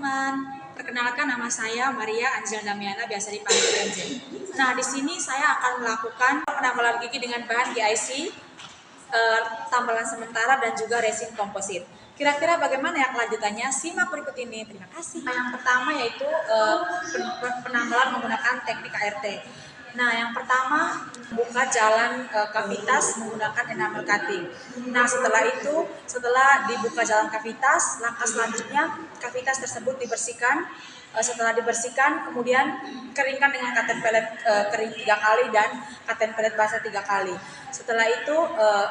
teman-teman, perkenalkan nama saya Maria Angel Damiana, biasa dipanggil Angel. Nah, di sini saya akan melakukan penambalan gigi dengan bahan GIC, tambalan sementara dan juga resin komposit. Kira-kira bagaimana ya kelanjutannya? Simak berikut ini. Terima kasih. Yang pertama yaitu penambalan menggunakan teknik ART. Nah, yang pertama buka jalan kavitas menggunakan enamel cutting. Nah, setelah dibuka jalan kavitas, langkah selanjutnya kavitas tersebut dibersihkan. Setelah dibersihkan, kemudian keringkan dengan cotton pellet kering 3 kali dan cotton pellet basah 3 kali. Setelah itu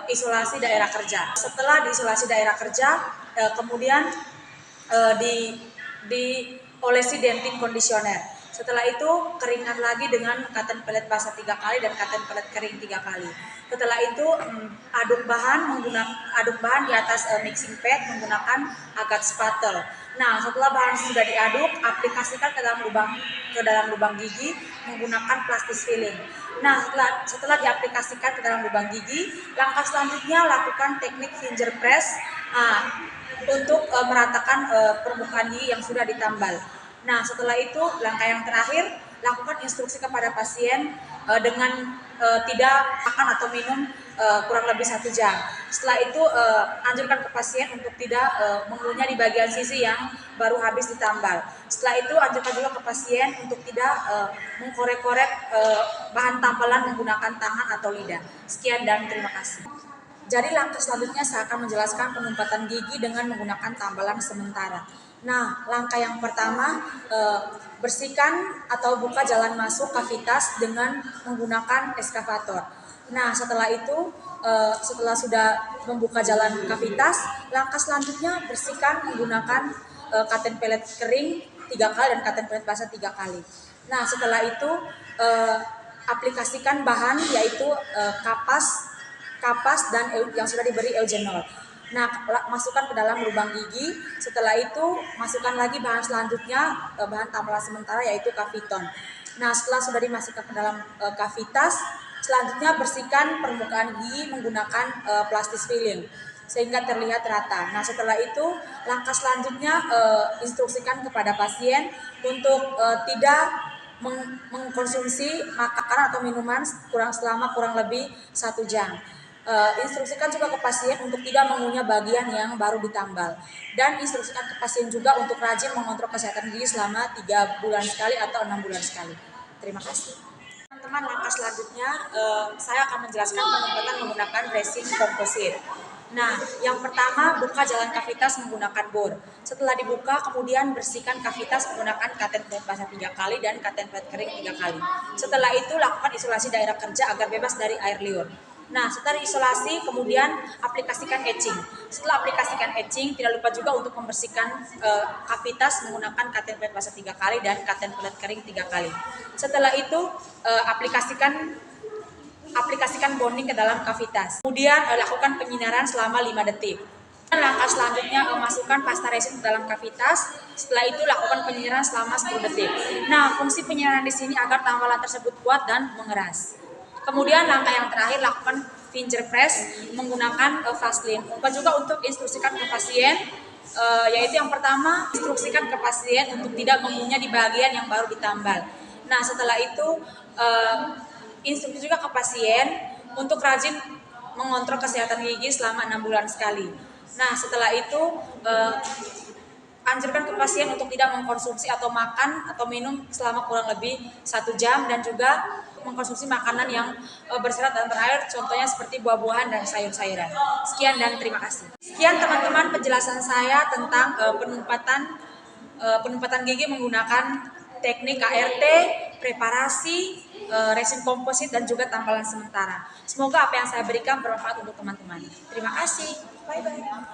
isolasi daerah kerja. Setelah diisolasi daerah kerja, kemudian diolesi dentin conditioner. Setelah itu keringkan lagi dengan cotton pellet basah 3 kali dan cotton pellet kering 3 kali. Setelah itu aduk bahan di atas mixing pad menggunakan agat spattle. Nah, setelah bahan sudah diaduk, aplikasikan ke dalam lubang gigi menggunakan plastis filling. Nah, setelah diaplikasikan ke dalam lubang gigi, langkah selanjutnya lakukan teknik finger press untuk meratakan permukaan gigi yang sudah ditambal. Nah, setelah itu langkah yang terakhir, lakukan instruksi kepada pasien dengan tidak makan atau minum kurang lebih 1 jam. Setelah itu anjurkan ke pasien untuk tidak mengunyah di bagian sisi yang baru habis ditambal. Setelah itu anjurkan juga ke pasien untuk tidak mengkorek-korek bahan tambalan menggunakan tangan atau lidah. Sekian dan terima kasih. Jadi langkah selanjutnya saya akan menjelaskan penumpatan gigi dengan menggunakan tambalan sementara. Nah, langkah yang pertama, bersihkan atau buka jalan masuk kavitas dengan menggunakan eskavator. Nah, setelah itu, setelah sudah membuka jalan kavitas, langkah selanjutnya bersihkan menggunakan cotton pellet kering 3 kali dan cotton pellet basah 3 kali. Nah, setelah itu aplikasikan bahan yaitu kapas dan yang sudah diberi eugenol. Nah, masukkan ke dalam lubang gigi. Setelah itu masukkan lagi bahan selanjutnya, bahan tambalan sementara yaitu kaviton. Nah, setelah sudah dimasukkan ke dalam kavitas, selanjutnya bersihkan permukaan gigi menggunakan plastis filling sehingga terlihat rata. Nah, setelah itu langkah selanjutnya instruksikan kepada pasien untuk tidak mengkonsumsi makanan atau minuman selama kurang lebih 1 jam. Instruksikan juga ke pasien untuk tidak mengunyah bagian yang baru ditambal, dan instruksikan ke pasien juga untuk rajin mengontrol kesehatan gigi selama 3 bulan sekali atau 6 bulan sekali. Terima kasih. Teman-teman, langkah selanjutnya saya akan menjelaskan penempatan menggunakan resin komposit. Nah, yang pertama buka jalan kavitas menggunakan bor. Setelah dibuka, kemudian bersihkan kavitas menggunakan cotton pellet basah 3 kali dan cotton pellet kering 3 kali. Setelah itu lakukan isolasi daerah kerja agar bebas dari air liur. Nah, setelah isolasi, kemudian aplikasikan etching. Setelah aplikasikan etching, tidak lupa juga untuk membersihkan kavitas menggunakan cotton pellet basah 3 kali dan cotton pellet kering 3 kali. Setelah itu aplikasikan bonding ke dalam kavitas. Kemudian lakukan penyinaran selama 5 detik. Dan langkah selanjutnya masukkan pasta resin ke dalam kavitas. Setelah itu lakukan penyinaran selama 10 detik. Nah, fungsi penyinaran di sini agar tambalan tersebut kuat dan mengeras. Kemudian langkah yang terakhir lakukan finger press menggunakan Vaseline. Lupa juga untuk instruksikan ke pasien, yaitu yang pertama instruksikan ke pasien untuk tidak mengunyah di bagian yang baru ditambal. Nah, setelah itu instruksi juga ke pasien untuk rajin mengontrol kesehatan gigi selama 6 bulan sekali. Nah, setelah itu anjurkan ke pasien untuk tidak mengkonsumsi atau makan atau minum selama kurang lebih 1 jam, dan juga mengkonsumsi makanan yang berserat dan berair, contohnya seperti buah-buahan dan sayur-sayuran. Sekian dan terima kasih. Sekian teman-teman penjelasan saya tentang penempatan gigi menggunakan teknik KRT, preparasi, resin komposit dan juga tambalan sementara. Semoga apa yang saya berikan bermanfaat untuk teman-teman. Terima kasih. Bye-bye.